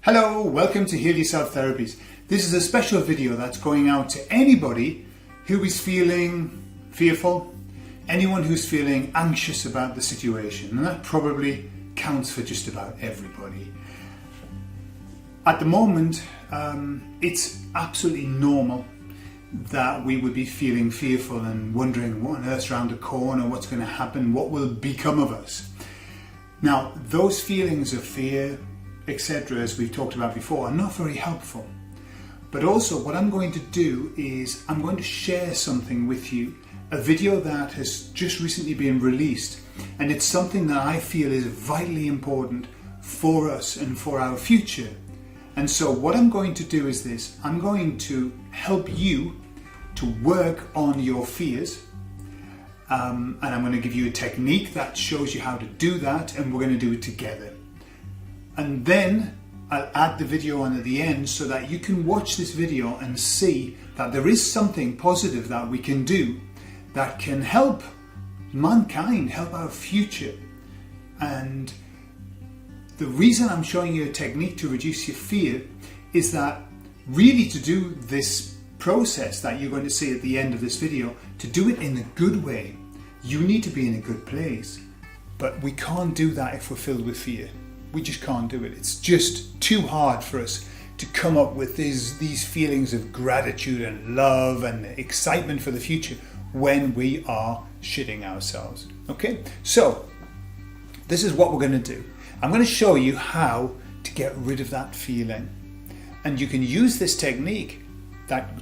Hello, welcome to Heal Yourself Therapies. This is a special video that's going out to anybody who is feeling fearful, anyone who's feeling anxious about the situation, and that probably counts for just about everybody. At the moment, it's absolutely normal that we would be feeling fearful and wondering what on earth's around the corner, what's going to happen, what will become of us. Now, those feelings of fear, etc., as we've talked about before, are not very helpful. But also what I'm going to do is I'm going to share something with you, a video that has just recently been released, and it's something that I feel is vitally important for us and for our future. And so what I'm going to do is this: I'm going to help you to work on your fears, and I'm going to give you a technique that shows you how to do that, and we're going to do it together. And then I'll add the video on at the end so that you can watch this video and see that there is something positive that we can do that can help mankind, help our future. And the reason I'm showing you a technique to reduce your fear is that really to do this process that you're going to see at the end of this video, to do it in a good way, you need to be in a good place. But we can't do that if we're filled with fear. We just can't do it. It's just too hard for us to come up with these feelings of gratitude and love and excitement for the future when we are shitting ourselves. Okay, so this is what we're going to do. I'm going to show you how to get rid of that feeling, and you can use this technique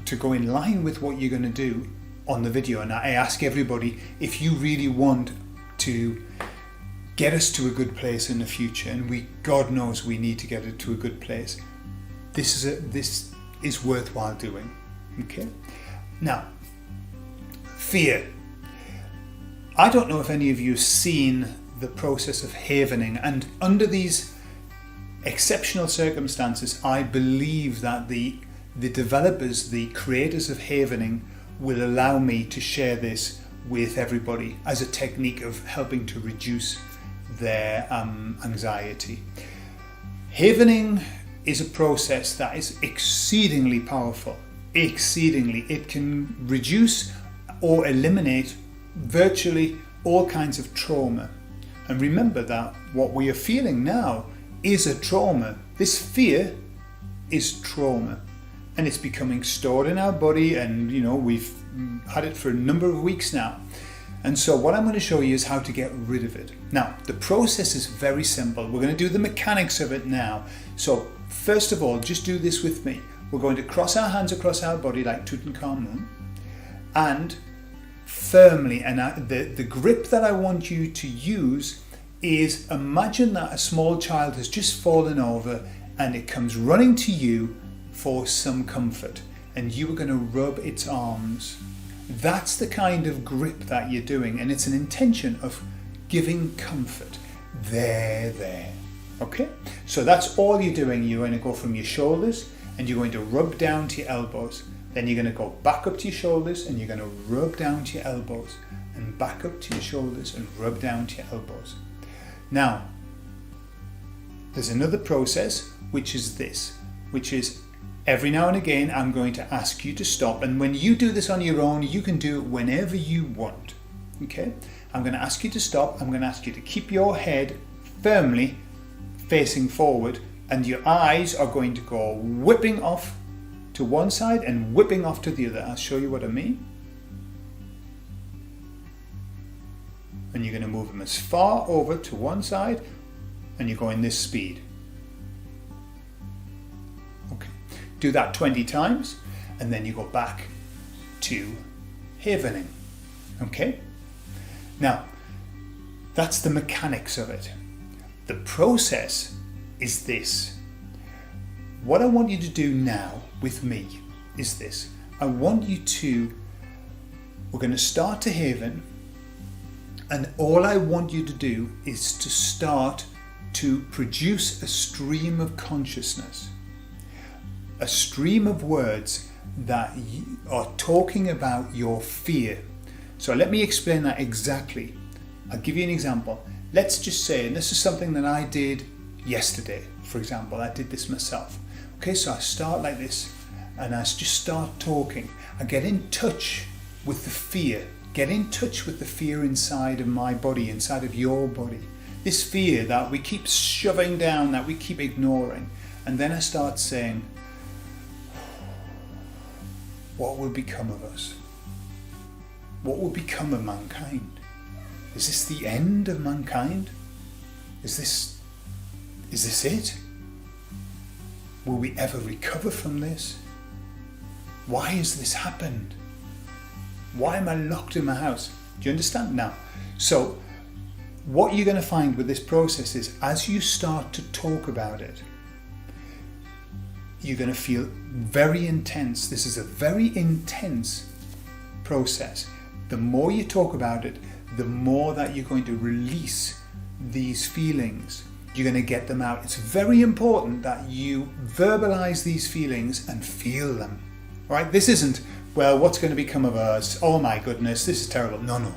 to go in line with what you're going to do on the video. And I ask everybody, if you really want to get us to a good place in the future, and God knows we need to get it to a good place, this is worthwhile doing. Okay, now fear. I don't know if any of you have seen the process of havening, and under these exceptional circumstances, I believe that the developers, the creators of havening, will allow me to share this with everybody as a technique of helping to reduce their anxiety. Havening is a process that is exceedingly powerful. Exceedingly. It can reduce or eliminate virtually all kinds of trauma. And remember that what we are feeling now is a trauma. This fear is trauma, and it's becoming stored in our body, and we've had it for a number of weeks now. And so what I'm going to show you is how to get rid of it. Now, the process is very simple. We're going to do the mechanics of it now. So first of all, just do this with me. We're going to cross our hands across our body like Tutankhamun, and firmly, and the grip that I want you to use is, imagine that a small child has just fallen over and it comes running to you for some comfort, and you are going to rub its arms. That's the kind of grip that you're doing, and it's an intention of giving comfort. There. Okay? So that's all you're doing. You're going to go from your shoulders and you're going to rub down to your elbows. Then you're going to go back up to your shoulders and you're going to rub down to your elbows, and back up to your shoulders and rub down to your elbows. Now, there's another process, which is this, which is every now and again I'm going to ask you to stop, and when you do this on your own, you can do it whenever you want. Okay? I'm going to ask you to stop. I'm going to ask you to keep your head firmly facing forward, and your eyes are going to go whipping off to one side and whipping off to the other. I'll show you what I mean. And you're going to move them as far over to one side, and you're going this speed. Okay. Do that 20 times, and then you go back to havening. Okay? Now, that's the mechanics of it. The process is this. What I want you to do now with me is this. We're going to start to haven, and all I want you to do is to start to produce a stream of consciousness, a stream of words that are talking about your fear. So let me explain that exactly. I'll give you an example. Let's just say, and this is something that I did yesterday, for example. I did this myself. Okay, so I start like this and I just start talking. I get in touch with the fear. Get in touch with the fear inside of my body, inside of your body. This fear that we keep shoving down, that we keep ignoring. And then I start saying, what will become of us? What will become of mankind? Is this the end of mankind? Is this it? Will we ever recover from this? Why has this happened? Why am I locked in my house? Do you understand now? So what you're going to find with this process is, as you start to talk about it, you're going to feel very intense. This is a very intense process. The more you talk about it, the more that you're going to release these feelings. You're going to get them out. It's very important that you verbalize these feelings and feel them. Right? This isn't, well, what's going to become of us? Oh my goodness, this is terrible. No.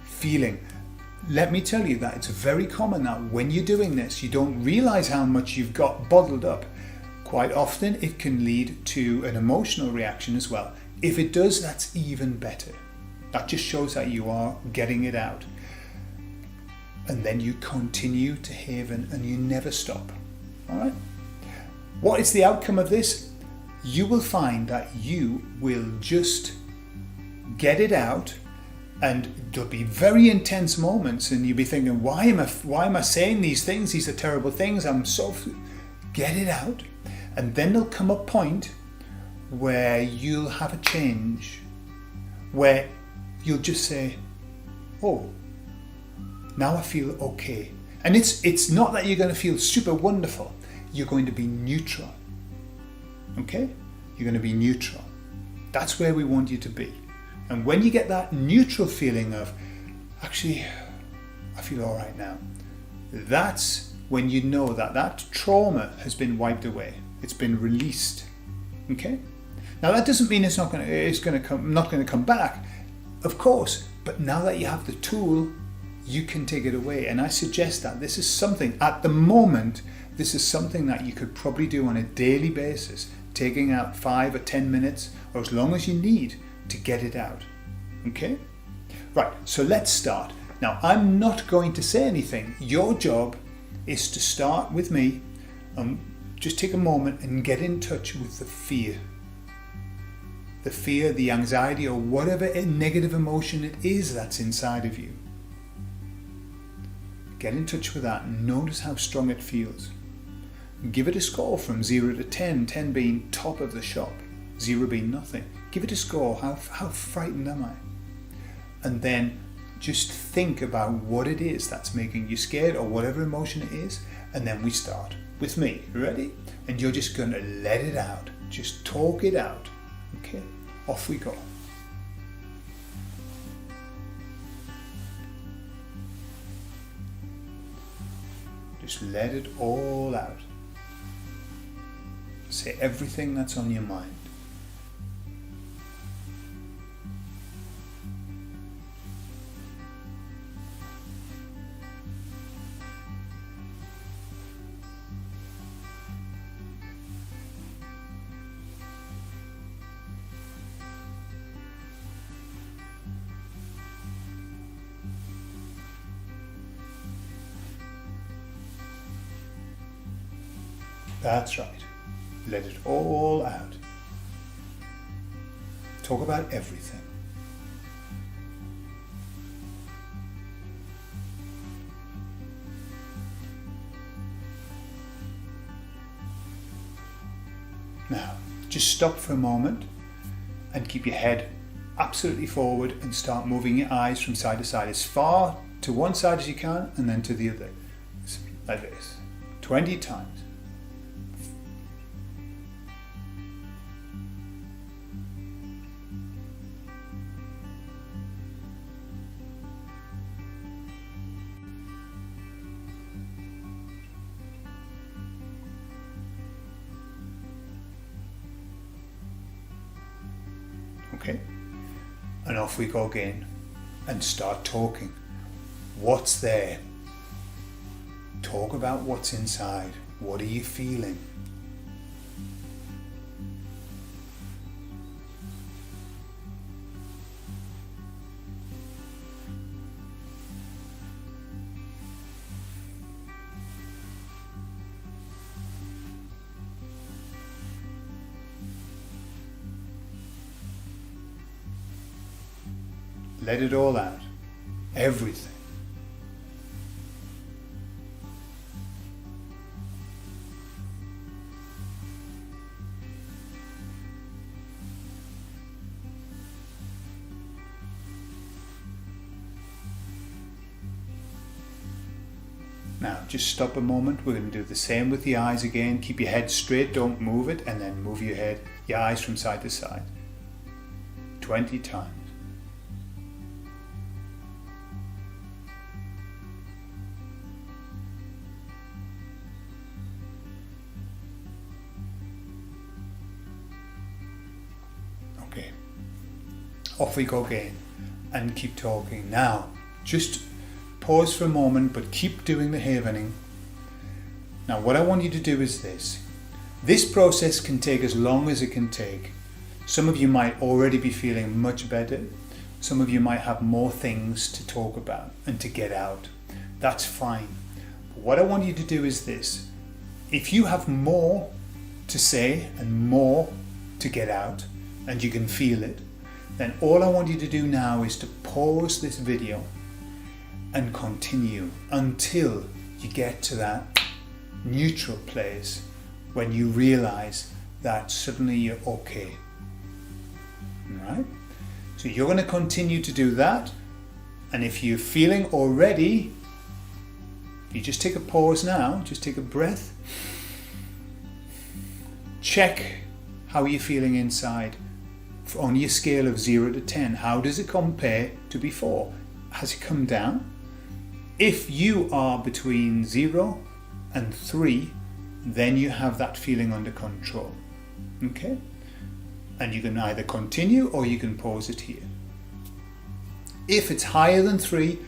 Feeling. Let me tell you that it's very common that when you're doing this, you don't realize how much you've got bottled up. Quite often it can lead to an emotional reaction as well. If it does, that's even better. That just shows that you are getting it out. And then you continue to haven and you never stop. All right? What is the outcome of this? You will find that you will just get it out, and there'll be very intense moments and you'll be thinking, why am I saying these things? These are terrible things. Get it out. And then there'll come a point where you'll have a change, where you'll just say, oh, now I feel okay. And it's not that you're going to feel super wonderful. You're going to be neutral. Okay? You're going to be neutral. That's where we want you to be. And when you get that neutral feeling of, actually, I feel all right now, that's when you know that that trauma has been wiped away. It's been released. Okay? Now that doesn't mean it's not going to come back, of course. But now that you have the tool, you can take it away. And I suggest that this is something, at the moment, this is something that you could probably do on a daily basis, taking out 5 or 10 minutes, or as long as you need to get it out. Okay? Right, so let's start. Now, I'm not going to say anything. Your job is to start with me and just take a moment and get in touch with the fear. The fear, the anxiety, or whatever negative emotion it is that's inside of you. Get in touch with that and notice how strong it feels. Give it a score from 0 to 10, 10 being top of the shop, 0 being nothing. Give it a score. How frightened am I? And then just think about what it is that's making you scared, or whatever emotion it is, and then we start with me. Ready? And you're just going to let it out. Just talk it out. Okay? Off we go. Just let it all out. Say everything that's on your mind. That's right. Let it all out. Talk about everything. Now, just stop for a moment and keep your head absolutely forward and start moving your eyes from side to side, as far to one side as you can and then to the other. Like this. 20 times. Okay, and off we go again and start talking. What's there? Talk about what's inside. What are you feeling? Let it all out. Everything. Now just stop a moment. We're going to do the same with the eyes again. Keep your head straight, don't move it, and then move your eyes from side to side. 20 times. Okay, off we go again and keep talking. Now, just pause for a moment, but keep doing the havening. Now, what I want you to do is this. This process can take as long as it can take. Some of you might already be feeling much better. Some of you might have more things to talk about and to get out. That's fine. But what I want you to do is this. If you have more to say and more to get out, and you can feel it, then all I want you to do now is to pause this video and continue until you get to that neutral place when you realize that suddenly you're okay. Alright? So you're going to continue to do that, and if you're feeling already, if you just take a pause now, just take a breath, check how you're feeling inside. On your scale of 0 to 10, how does it compare to before? Has it come down? If you are between 0 and 3, then you have that feeling under control. Okay? And you can either continue or you can pause it here. If it's higher than 3,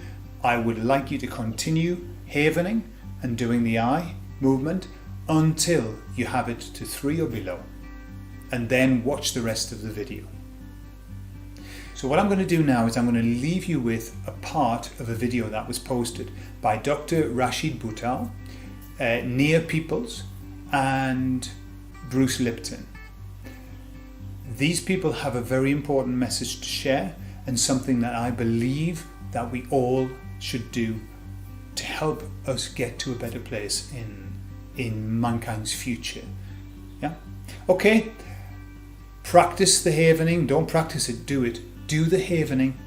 I would like you to continue havening and doing the eye movement until you have it to 3 or below. And then watch the rest of the video. So what I'm going to do now is I'm going to leave you with a part of a video that was posted by Dr. Rashid Buttar, near Peeples, and Bruce Lipton. These people have a very important message to share, and something that I believe that we all should do to help us get to a better place in mankind's future. Yeah? Okay? Practice the havening. Don't practice it, do it. Do the havening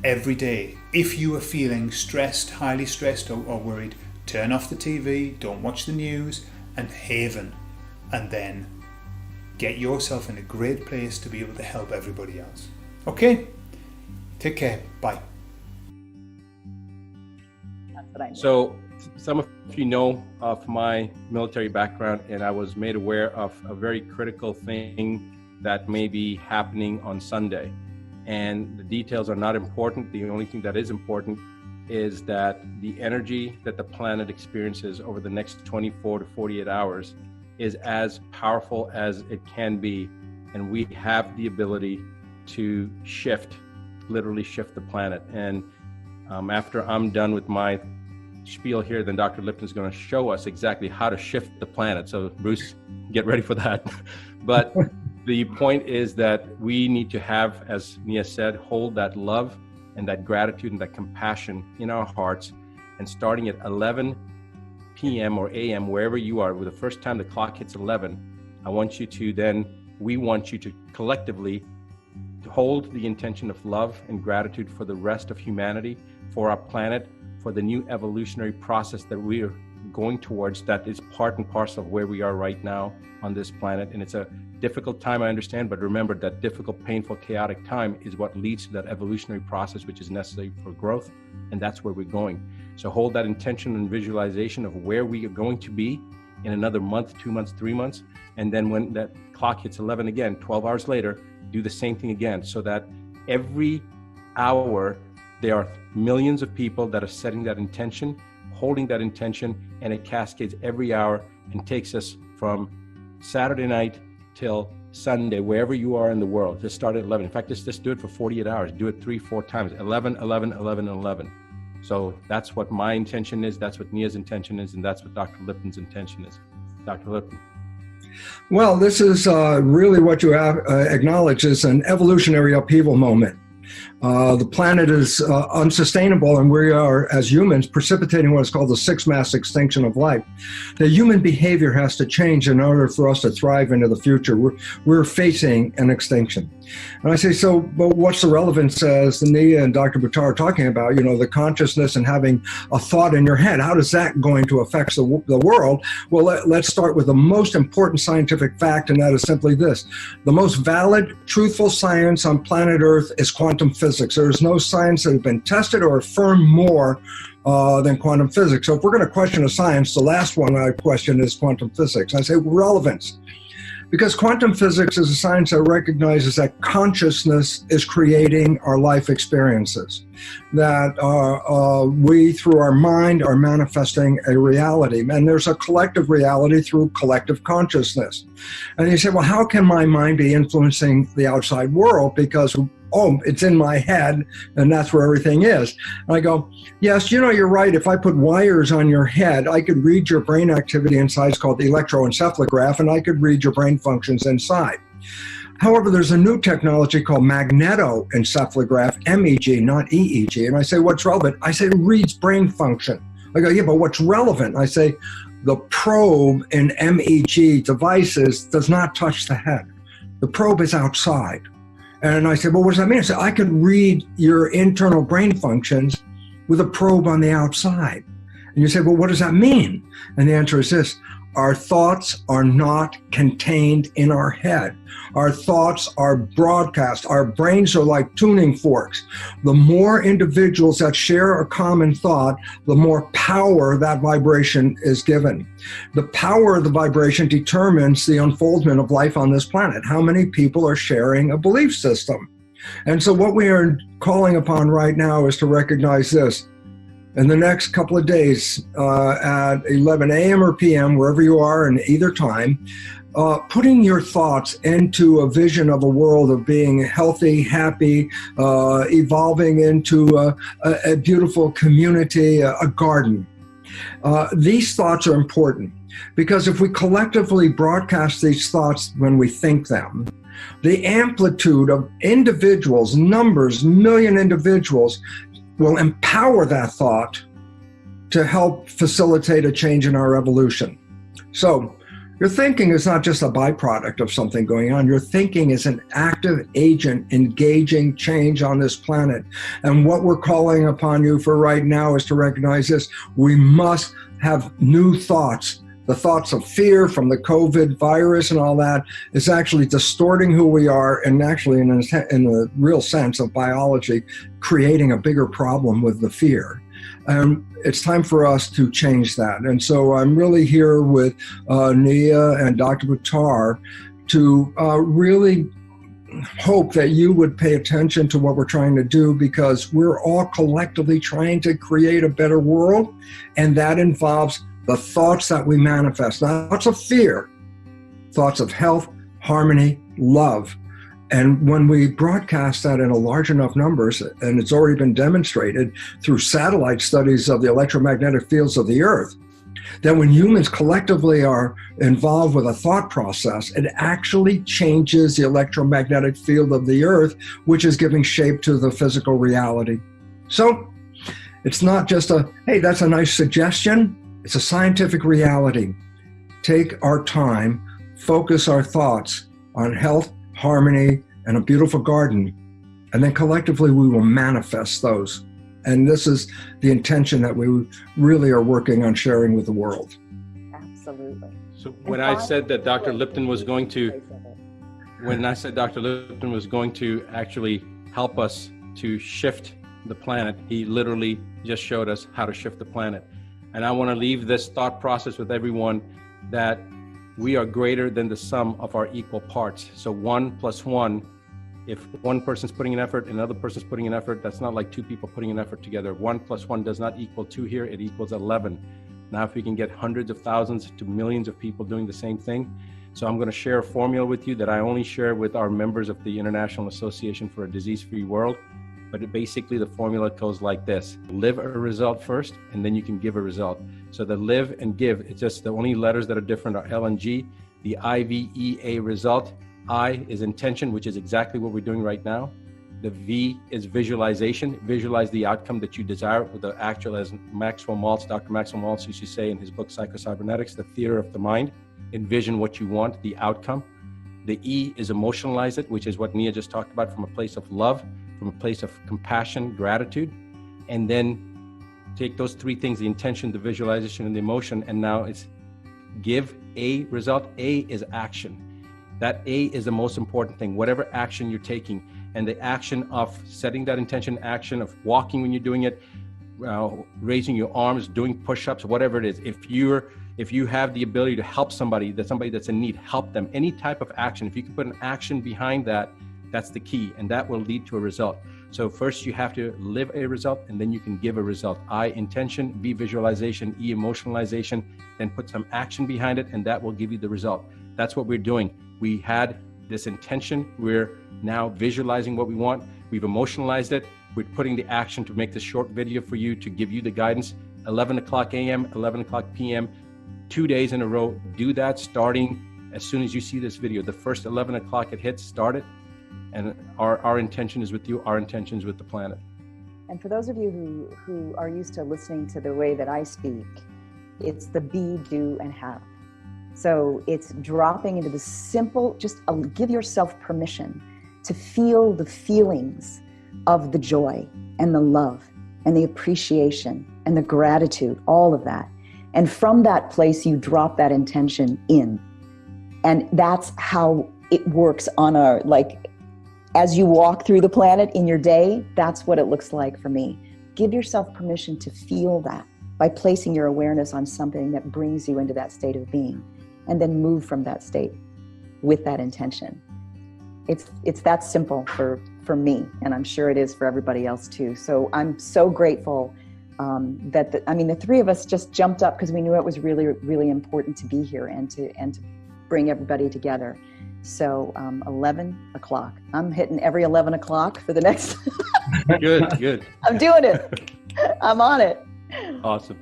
every day. If you are feeling stressed, highly stressed or worried, turn off the TV, don't watch the news, and haven. And then get yourself in a great place to be able to help everybody else. Okay? Take care. Bye. So some of you know of my military background, and I was made aware of a very critical thing that may be happening on Sunday. And the details are not important. The only thing that is important is that the energy that the planet experiences over the next 24 to 48 hours is as powerful as it can be. And we have the ability to literally shift the planet. And after I'm done with my spiel here, then Dr. Lipton is going to show us exactly how to shift the planet. So Bruce, get ready for that. But the point is that we need to have, as Nia said, hold that love and that gratitude and that compassion in our hearts. And starting at 11 p.m. or a.m., wherever you are, with the first time the clock hits 11, we want you to collectively hold the intention of love and gratitude for the rest of humanity, for our planet, for the new evolutionary process that we are going towards, that is part and parcel of where we are right now on this planet. And it's a difficult time, I understand, but remember that difficult, painful, chaotic time is what leads to that evolutionary process, which is necessary for growth. And that's where we're going. So hold that intention and visualization of where we are going to be in another month, 2 months, 3 months. And then when that clock hits 11 again, 12 hours later, do the same thing again, so that every hour there are millions of people that are setting that intention, holding that intention, and it cascades every hour and takes us from Saturday night till Sunday, wherever you are in the world. Just start at 11. In fact, just do it for 48 hours. Do it 3-4 times, 11, 11, 11, 11. So that's what my intention is. That's what Nia's intention is. And that's what Dr. Lipton's intention is. Dr. Lipton. Well, this is really what you have acknowledged is an evolutionary upheaval moment. The planet is unsustainable, and we are, as humans, precipitating what is called the sixth mass extinction of life. The human behavior has to change in order for us to thrive into the future. We're facing an extinction. And I say, so, but what's the relevance, as Nia and Dr. Buttar are talking about, the consciousness and having a thought in your head? How is that going to affect the world? Well, let's start with the most important scientific fact, and that is simply this. The most valid, truthful science on planet Earth is quantum physics. There is no science that has been tested or affirmed more than quantum physics. So if we're going to question a science, the last one I question is quantum physics. I say relevance. Because quantum physics is a science that recognizes that consciousness is creating our life experiences, that we, through our mind, are manifesting a reality. And there's a collective reality through collective consciousness. And you say, well, how can my mind be influencing the outside world? Because it's in my head, and that's where everything is. And I go, yes, you're right. If I put wires on your head, I could read your brain activity inside. It's called the electroencephalograph, and I could read your brain functions inside. However, there's a new technology called magnetoencephalograph, MEG, not EEG. And I say, what's relevant? I say, it reads brain function. I go, yeah, but what's relevant? I say, the probe in MEG devices does not touch the head. The probe is outside. And I said, well, what does that mean? I said, I could read your internal brain functions with a probe on the outside. And you say, well, what does that mean? And the answer is this. Our thoughts are not contained in our head. Our thoughts are broadcast. Our brains are like tuning forks. The more individuals that share a common thought, the more power that vibration is given. The power of the vibration determines the unfoldment of life on this planet. How many people are sharing a belief system? And so what we are calling upon right now is to recognize this. In the next couple of days, at 11 a.m. or p.m., wherever you are in either time, putting your thoughts into a vision of a world of being healthy, happy, evolving into a beautiful community, a garden. These thoughts are important because if we collectively broadcast these thoughts when we think them, the amplitude of individuals, numbers, million individuals, will empower that thought to help facilitate a change in our evolution. So your thinking is not just a byproduct of something going on. Your thinking is an active agent engaging change on this planet. And what we're calling upon you for right now is to recognize this. We must have new thoughts. The thoughts of fear from the COVID virus and all that is actually distorting who we are, and actually in the real sense of biology, creating a bigger problem with the fear. It's time for us to change that. And so I'm really here with Nia and Dr. Buttar to really hope that you would pay attention to what we're trying to do, because we're all collectively trying to create a better world, and that involves the thoughts that we manifest, not thoughts of fear, thoughts of health, harmony, love. And when we broadcast that in a large enough numbers, and it's already been demonstrated through satellite studies of the electromagnetic fields of the Earth, that when humans collectively are involved with a thought process, it actually changes the electromagnetic field of the Earth, which is giving shape to the physical reality. So it's not just hey, that's a nice suggestion. It's a scientific reality. Take our time, focus our thoughts on health, harmony, and a beautiful garden, and then collectively we will manifest those. And this is the intention that we really are working on sharing with the world. Absolutely. So when I said that Dr. Lipton was going to, actually help us to shift the planet, he literally just showed us how to shift the planet. And I want to leave this thought process with everyone, that we are greater than the sum of our equal parts. So 1 + 1, if one person's putting an effort and another person's putting an effort, that's not like two people putting an effort together. 1 + 1 does not equal 2 here, it equals 11. Now, if we can get hundreds of thousands to millions of people doing the same thing. So I'm going to share a formula with you that I only share with our members of the International Association for a Disease-Free World. But basically the formula goes like this: live a result first, and then you can give a result. So the live and give, it's just the only letters that are different are L and G. The IVEA result, I is intention, which is exactly what we're doing right now. The V is visualization. Visualize the outcome that you desire with the actual, as Maxwell Maltz, Dr. Maxwell Maltz used to say in his book, Psychocybernetics, the theater of the mind. Envision what you want, the outcome. The E is emotionalize it, which is what Nia just talked about, from a place of love, from a place of compassion, gratitude. And then take those three things, the intention, the visualization, and the emotion, and now it's give a result. A is action. That A is the most important thing, whatever action you're taking. And the action of setting that intention, action of walking when you're doing it, raising your arms, doing push-ups, whatever it is. If you have the ability to help somebody that's in need, help them. Any type of action, if you can put an action behind that, that's the key, and that will lead to a result. So first you have to live a result, and then you can give a result. I, intention; V, visualization; E, emotionalization. Then put some action behind it, and that will give you the result. That's what we're doing. We had this intention. We're now visualizing what we want. We've emotionalized it. We're putting the action to make this short video for you to give you the guidance. 11 o'clock a.m., 11 o'clock p.m., 2 days in a row. Do that starting as soon as you see this video. The first 11 o'clock it hits, start it. And our intention is with you. Our intention is with the planet. And for those of you who are used to listening to the way that I speak, it's the be, do, and have. So it's dropping into the simple, just give yourself permission to feel the feelings of the joy and the love and the appreciation and the gratitude, all of that. And from that place, you drop that intention in. And that's how it works on our, as you walk through the planet in your day, that's what it looks like for me. Give yourself permission to feel that by placing your awareness on something that brings you into that state of being, and then move from that state with that intention. It's that simple for me, and I'm sure it is for everybody else too. So I'm so grateful that the three of us just jumped up because we knew it was really, really important to be here and to bring everybody together. So 11 o'clock. I'm hitting every 11 o'clock for the next. Good. I'm doing it. I'm on it. Awesome.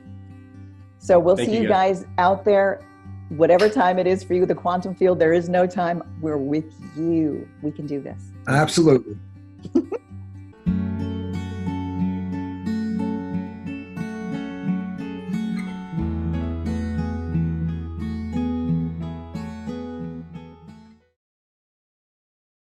So we'll see you guys out there, whatever time it is for you, the quantum field. There is no time. We're with you. We can do this. Absolutely.